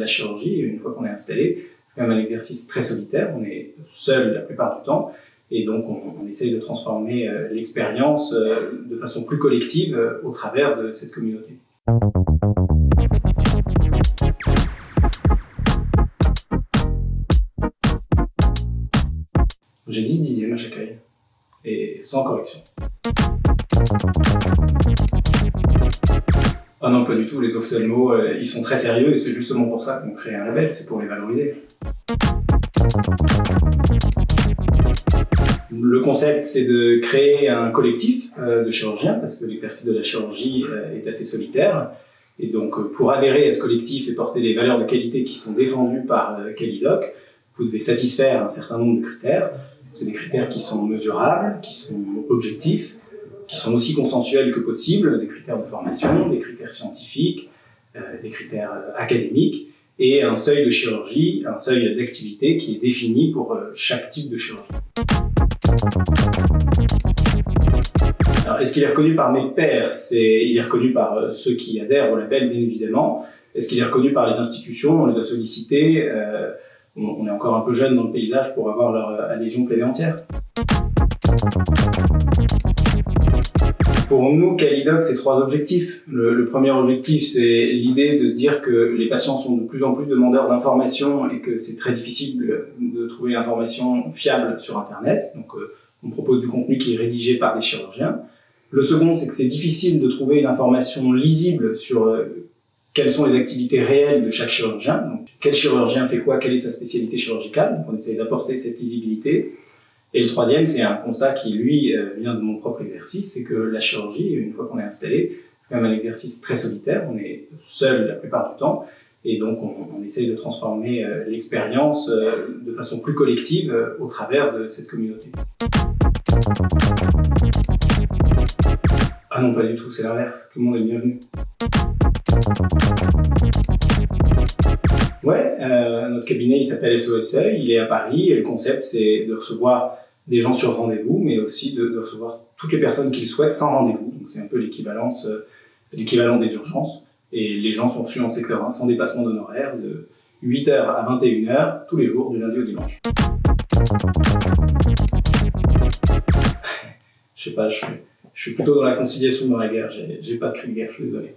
la chirurgie, une fois qu'on est installé, c'est quand même un exercice très solitaire, on est seul la plupart du temps, et donc on essaye de transformer l'expérience de façon plus collective au travers de cette communauté. J'ai dit 10e à chaque œil, et sans correction. Ah non, pas du tout, les ophtalmos, ils sont très sérieux et c'est justement pour ça qu'on crée un label, c'est pour les valoriser. Le concept, c'est de créer un collectif de chirurgiens, parce que l'exercice de la chirurgie est assez solitaire. Et donc, pour adhérer à ce collectif et porter les valeurs de qualité qui sont défendues par Calidoc, vous devez satisfaire un certain nombre de critères. C'est des critères qui sont mesurables, qui sont objectifs, qui sont aussi consensuels que possible, des critères de formation, des critères scientifiques, des critères académiques, et un seuil de chirurgie, un seuil d'activité qui est défini pour chaque type de chirurgie. Alors, est-ce qu'il est reconnu par mes pairs? Il est reconnu par ceux qui adhèrent au label, bien évidemment. Est-ce qu'il est reconnu par les institutions? On les a sollicités. On est encore un peu jeune dans le paysage pour avoir leur adhésion pleine et entière. Pour nous, Calidoc, c'est 3 objectifs. Le premier objectif, c'est l'idée de se dire que les patients sont de plus en plus demandeurs d'informations et que c'est très difficile de trouver l'information fiable sur Internet. Donc, on propose du contenu qui est rédigé par des chirurgiens. Le second, c'est que c'est difficile de trouver une information lisible sur quelles sont les activités réelles de chaque chirurgien. Donc, quel chirurgien fait quoi, quelle est sa spécialité chirurgicale. Donc, on essaie d'apporter cette lisibilité. Et le troisième, c'est un constat qui, lui, vient de mon propre exercice, c'est que la chirurgie, une fois qu'on est installé, c'est quand même un exercice très solitaire, on est seul la plupart du temps, et donc on essaye de transformer l'expérience de façon plus collective au travers de cette communauté. Ah non, pas du tout, c'est l'inverse, tout le monde est bienvenu. Ouais, notre cabinet il s'appelle SOS Œil, il est à Paris et le concept c'est de recevoir des gens sur rendez-vous, mais aussi de recevoir toutes les personnes qu'ils souhaitent sans rendez-vous. Donc c'est un peu l'équivalent des urgences. Et les gens sont reçus en secteur 1 sans dépassement d'honoraires de 8h à 21h tous les jours du lundi au dimanche. Je sais pas, je suis plutôt dans la conciliation dans la guerre, j'ai pas de cri de guerre, je suis désolé.